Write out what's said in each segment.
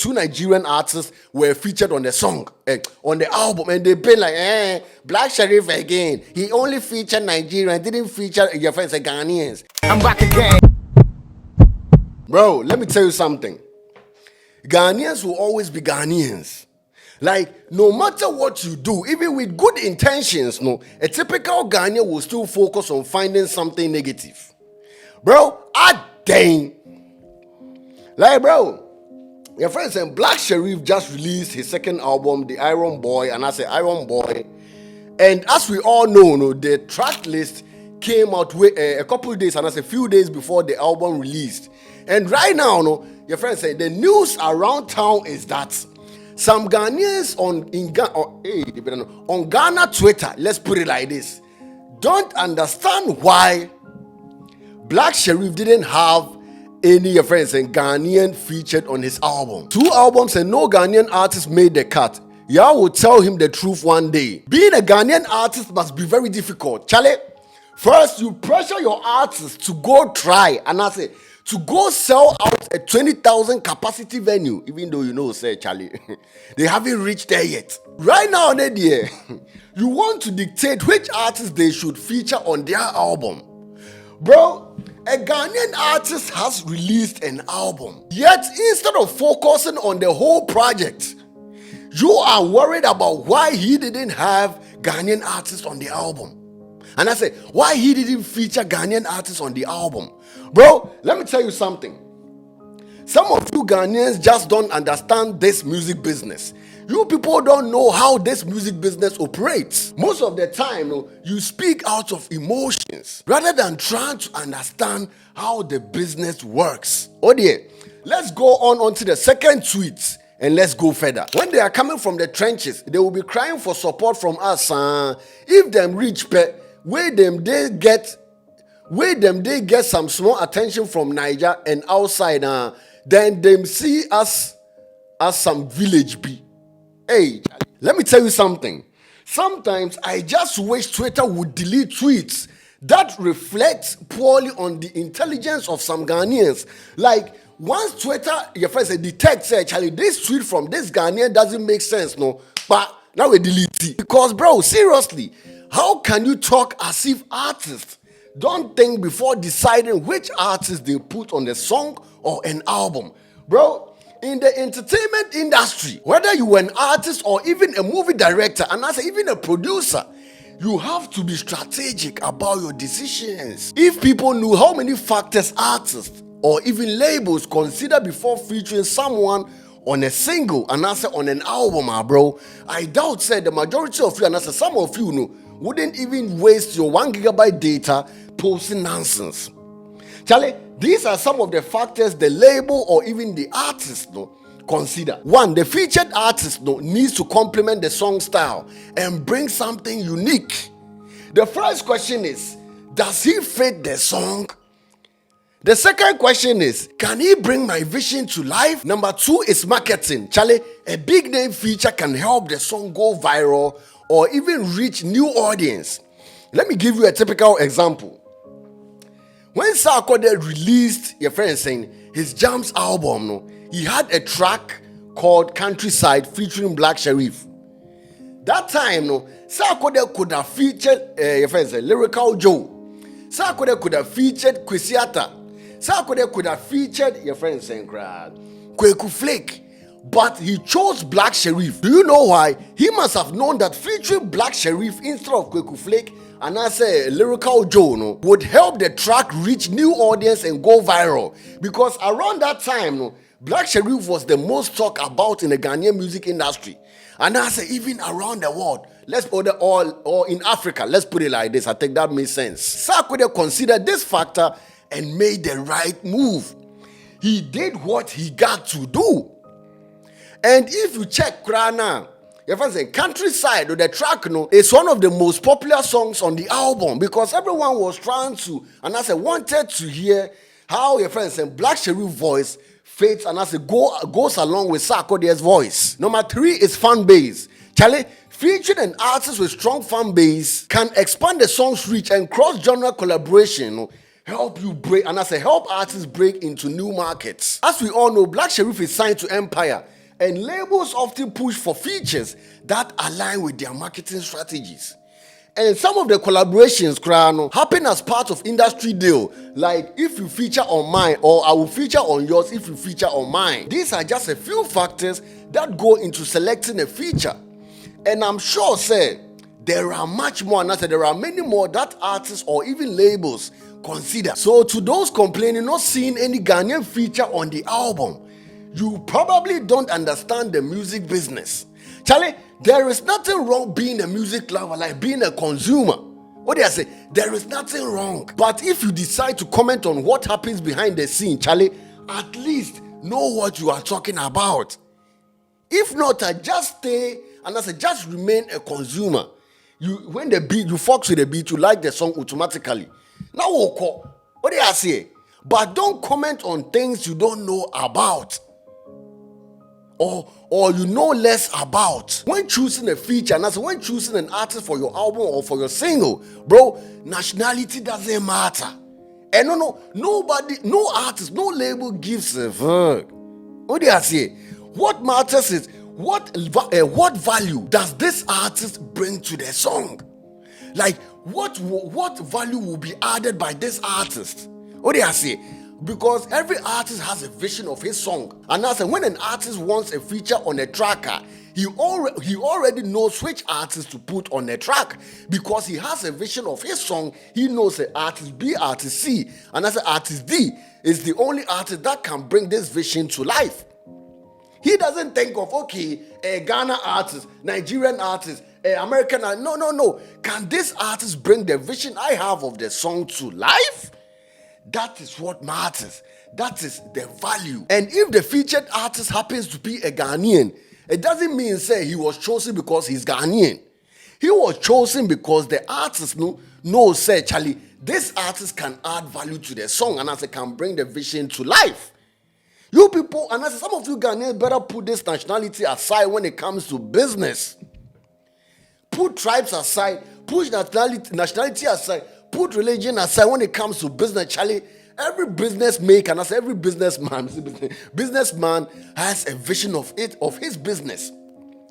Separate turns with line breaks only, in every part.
two Nigerian artists were featured on the song, on the album, and they've been like, Black Sherif again. He only featured Nigerian, didn't feature your friends, the Ghanaians. I'm back again. Bro, let me tell you something. Ghanaians will always be Ghanaians. Like, no matter what you do, even with good intentions, no, a typical Ghanaian will still focus on finding something negative. Bro, dang. Like, bro, your friend said Black Sherif just released his second album, The Iron Boy, and I say Iron Boy. And as we all know, no, the track list came out a couple of days, and that's a few days before the album released. And right now, no, your friend said the news around town is that some Ghanaians on Ghana Twitter, let's put it like this, don't understand why Black Sherif didn't have any your friends and Ghanaian featured on his album. 2 albums and no Ghanaian artist made the cut. Y'all will tell him the truth one day. Being a Ghanaian artist must be very difficult. Charlie, first you pressure your artist to go try, and I say, to go sell out a 20,000 capacity venue, even though you know, say Charlie, they haven't reached there yet. Right now, Nadia, you want to dictate which artists they should feature on their album. Bro, a Ghanaian artist has released an album. Yet, instead of focusing on the whole project, you are worried about why he didn't have Ghanaian artists on the album. And I say, why he didn't feature Ghanaian artists on the album? Bro, let me tell you something. Some of you Ghanaians just don't understand this music business. You people don't know how this music business operates. Most of the time, you speak out of emotions rather than trying to understand how the business works. Oh dear, let's go on to the second tweet and let's go further. When they are coming from the trenches, they will be crying for support from us. If them reach, where them they get some small attention from Niger and outside, then them see us as some village bee. Hey, let me tell you something. Sometimes I just wish Twitter would delete tweets that reflect poorly on the intelligence of some Ghanaians. Like, once Twitter, your friend said, detect, say, Charlie, this tweet from this Ghanaian doesn't make sense, no. But now we delete it. Because, bro, seriously, how can you talk as if artists don't think before deciding which artist they put on the song or an album? Bro, in the entertainment industry, whether you are an artist or even a movie director, and as even a producer, you have to be strategic about your decisions. If people knew how many factors artists or even labels consider before featuring someone on a single and also on an album, bro, I doubt said the majority of you and also some of you wouldn't even waste your 1 GB data posting nonsense. Charlie, these are some of the factors the label or even the artist consider. 1, the featured artist needs to complement the song style and bring something unique. The first question is, does he fit the song? The second question is, can he bring my vision to life? Number 2 is marketing. Charlie, a big name feature can help the song go viral or even reach new audience. Let me give you a typical example. When Sarkodie released, your friend saying, his Jams album, he had a track called Countryside featuring Black Sherif. That time, Sarkodie could have featured, your friend said, Lyrical Joe. Sarkodie could have featured Kwesiata. Sarkodie could have featured, your friend saying, Kweku Flake. But he chose Black Sherif. Do you know why? He must have known that featuring Black Sherif instead of Kweku Flake and I say Lyrical Joe would help the track reach new audience and go viral. Because around that time, Black Sherif was the most talked about in the Ghanaian music industry. And I say even around the world. Let's put it all in Africa. Let's put it like this. I think that makes sense. Sarkodie considered this factor and made the right move. He did what he got to do. And if you check Krana, your friend saying Countryside or the track, it's one of the most popular songs on the album because everyone was trying to, and I said, wanted to hear how your friend saying Black Sherif voice fits and I said goes along with Sarkodie's voice. Number 3 is fan base. Charlie, featuring an artist with strong fan base can expand the song's reach and cross-genre collaboration help you break, and as a help artists break into new markets. As we all know, Black Sherif is signed to Empire, and labels often push for features that align with their marketing strategies. And some of the collaborations happen as part of industry deal, like if you feature on mine, or I will feature on yours if you feature on mine. These are just a few factors that go into selecting a feature. And I'm sure, there are much more, and I said there are many more that artists or even labels consider. So to those complaining not seeing any Ghanaian feature on the album, you probably don't understand the music business. Charlie, there is nothing wrong being a music lover, like being a consumer. What do I say? There is nothing wrong. But if you decide to comment on what happens behind the scene, Charlie, at least know what you are talking about. If not, just stay, and I say just remain a consumer. When the beat, you fucks with the beat, you like the song automatically. Now, what do I say? But don't comment on things you don't know about, or you know less about. When choosing a feature, and when choosing an artist for your album or for your single, bro, nationality doesn't matter. And nobody, no artist, no label gives a fuck. What do I say? What matters is what value does this artist bring to the song? Like, what value will be added by this artist? What do I say? Because every artist has a vision of his song. And that's when an artist wants a feature on a tracker, he already knows which artist to put on a track, because he has a vision of his song. He knows the artist B, artist C, and that's artist D is the only artist that can bring this vision to life. He doesn't think of, okay, a Ghana artist, Nigerian artist, American artist. No. Can this artist bring the vision I have of the song to life? That is what matters. That is the value. And if the featured artist happens to be a Ghanaian, it doesn't mean say he was chosen because he's Ghanaian. He was chosen because the artist knows, say, Charlie, this artist can add value to the song, and as it can bring the vision to life. You people, and as some of you Ghanaians better put this nationality aside when it comes to business. Put tribes aside, push nationality aside, put religion aside when it comes to business, Charlie. Every business maker, and as every businessman has a vision of his business.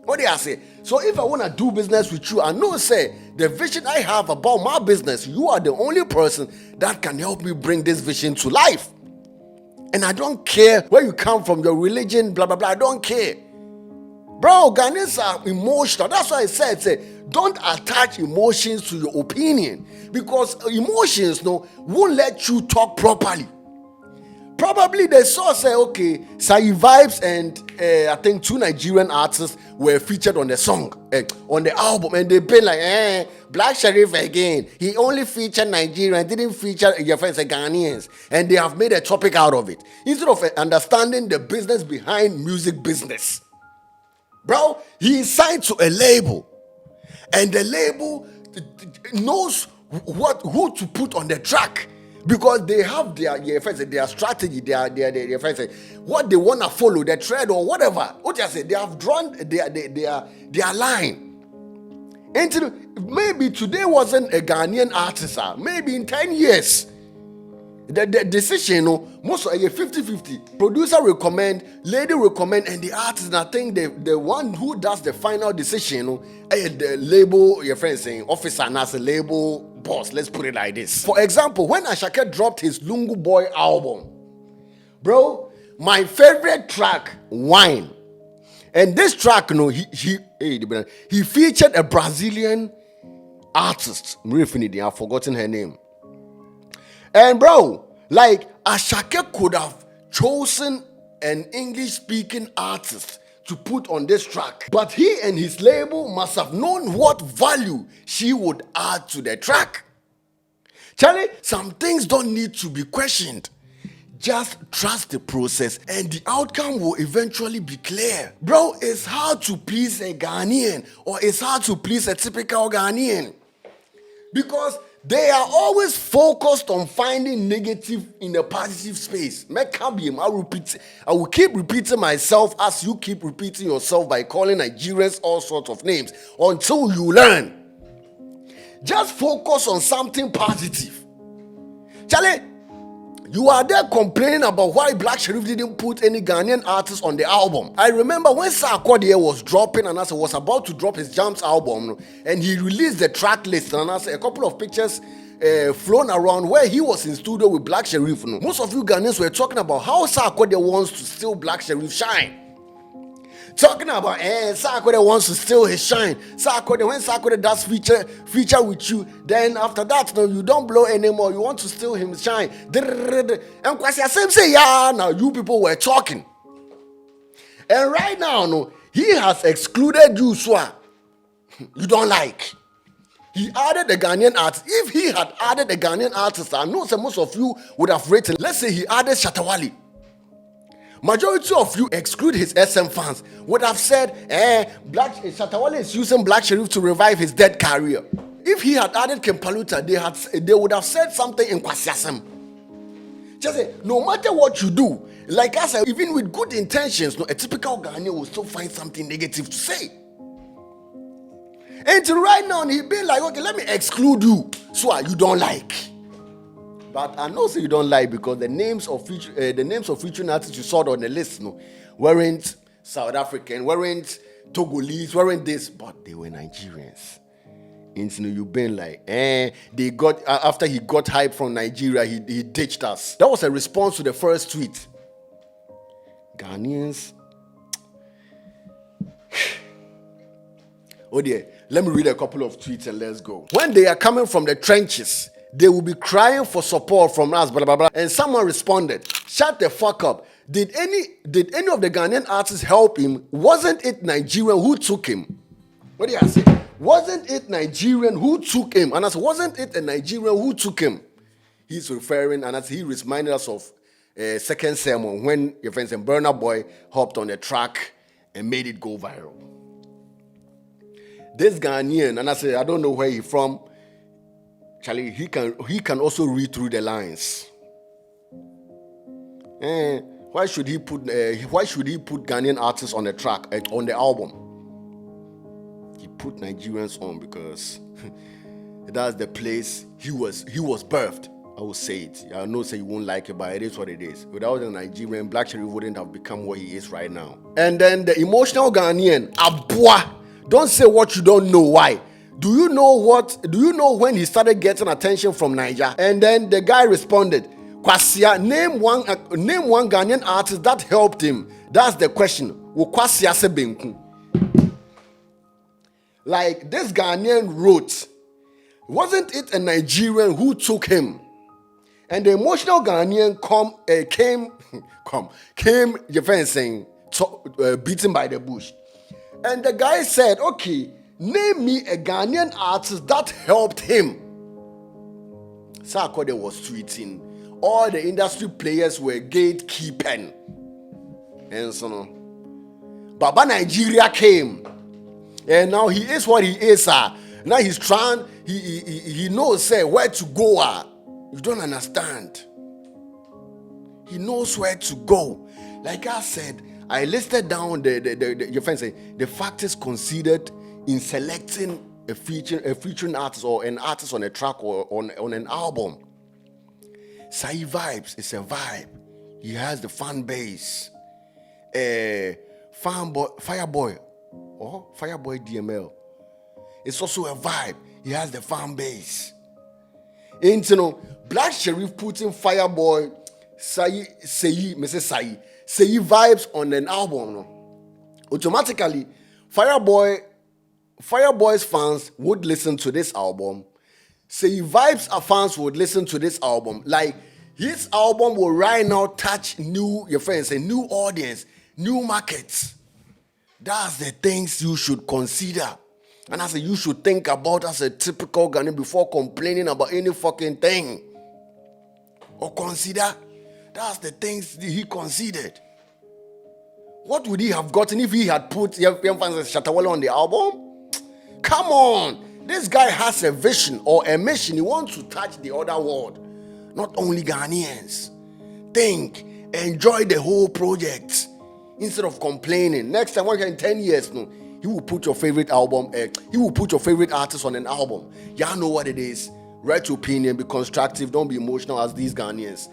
What do I say? So if I want to do business with you, I know, say, the vision I have about my business, you are the only person that can help me bring this vision to life. And I don't care where you come from, your religion, blah, blah, blah. I don't care. Bro, Ghanaians are emotional. That's why I said, don't attach emotions to your opinion, because emotions won't let you talk properly. Probably they saw, say, okay, Sai Vibes and I think 2 Nigerian artists were featured on the song, on the album, and they've been like, Black Sherif again. He only featured Nigerian, didn't feature your friends, the Ghanaians, and they have made a topic out of it instead of understanding the business behind music business. Bro, he is signed to a label, and the label knows who to put on the track, because they have their strategy, their what they want to follow, their trend or whatever. What I say, they have drawn their line. And maybe today wasn't a Ghanaian artist, maybe in 10 years. The decision, most of 50-50. Producer recommend, lady recommend, and the artist, and I think the one who does the final decision, the label, your friend saying, officer, and as a label boss, let's put it like this. For example, when Ashake dropped his Lungu Boy album, bro, my favorite track, Wine. And this track, he featured a Brazilian artist. I've forgotten her name. And bro, like Ashake could have chosen an English-speaking artist to put on this track, but he and his label must have known what value she would add to the track. Charlie, some things don't need to be questioned. Just trust the process and the outcome will eventually be clear. Bro, it's hard to please a Ghanaian, or it's hard to please a typical Ghanaian, because they are always focused on finding negative in a positive space. I will keep repeating myself as you keep repeating yourself by calling Nigerians all sorts of names until you learn. Just focus on something positive. Charlie, you are there complaining about why Black Sherif didn't put any Ghanaian artists on the album. I remember when Sarkodie was dropping and I was about to drop his Jams album, and he released the track list, and I said a couple of pictures flown around where he was in studio with Black Sherif. Most of you Ghanaians were talking about how Sarkodie wants to steal Black Sherif shine. Talking about Sarkodie wants to steal his shine. Sarkodie, when Sarkodie does feature with you, then after that, no, you don't blow anymore. You want to steal him shine. And Kwasi Asem say, yeah, now you people were talking. And right now, no, he has excluded you, Swa. You don't like. He added the Ghanaian artist. If he had added the Ghanaian artist, I know most of you would have written, let's say he added Shatawali. Majority of you exclude his SM fans would have said, Shatawale is using Black Sherif to revive his dead career. If he had added Kempaluta, they would have said something in Kwasiasem. Just say, no matter what you do, like I said, even with good intentions, no, a typical Ghanaian will still find something negative to say. And right now, he been like, okay, let me exclude you, so you don't like. But I know you don't like because the names of featuring artists you saw on the list, no, weren't South African, weren't Togolese, weren't this, but they were Nigerians. And you've been like, they got after he got hype from Nigeria, he ditched us. That was a response to the first tweet. Ghanaians. Oh dear, let me read a couple of tweets and let's go. When they are coming from the trenches, they will be crying for support from us, blah, blah, blah. And someone responded, shut the fuck up. Did any of the Ghanaian artists help him? Wasn't it Nigerian who took him? What do you say? Wasn't it Nigerian who took him? And I said, wasn't it a Nigerian who took him? He's referring, and as he reminded us of second sermon when your friends and Burna Boy hopped on the track and made it go viral. This Ghanaian, and I said, I don't know where he's from. Charlie, he can also read through the lines. Why should he put Ghanaian artists on the track on the album? He put Nigerians on because that's the place he was birthed. I will say it. I know say you won't like it, but it is what it is. Without the Nigerian, Black Sherif wouldn't have become what he is right now. And then the emotional Ghanaian, Abua, don't say what you don't know. Why? Do you know when he started getting attention from Niger? And then the guy responded, Kwasia, name one Ghanaian artist that helped him. That's the question. Kwasia se benku. Like this Ghanaian wrote, wasn't it a Nigerian who took him? And the emotional Ghanaian came, your friend saying, beaten by the bush. And the guy said, okay, name me a Ghanaian artist that helped him. Sarkodie was tweeting. All the industry players were gatekeeping. And so on. Baba Nigeria came. And now he is what he is. Now he's trying, he knows where to go. You don't understand. He knows where to go. Like I said, I listed down your friend saying the factors considered in selecting a featuring artist or an artist on a track or on an album. Sai Vibes is a vibe. He has the fan base. Fireboy DML. It's also a vibe. He has the fan base. And Black Sherif putting Fireboy, Say Vibes on an album. No? Automatically, Fireboy's fans would listen to this album. Say Vibes fans would listen to this album. Like his album will right now touch new audience, new markets. That's the things you should consider. And I say you should think about as a typical Ghanaian before complaining about any fucking thing. Or consider. That's the things he considered. What would he have gotten if he had put Shatawale on the album? Come on. This guy has a vision or a mission. He wants to touch the other world. Not only Ghanaians. Think. Enjoy the whole project. Instead of complaining. Next time, in 10 years, no, he will put your favorite album. He will put your favorite artist on an album. Y'all know what it is. Write your opinion, be constructive, don't be emotional as these Ghanaians.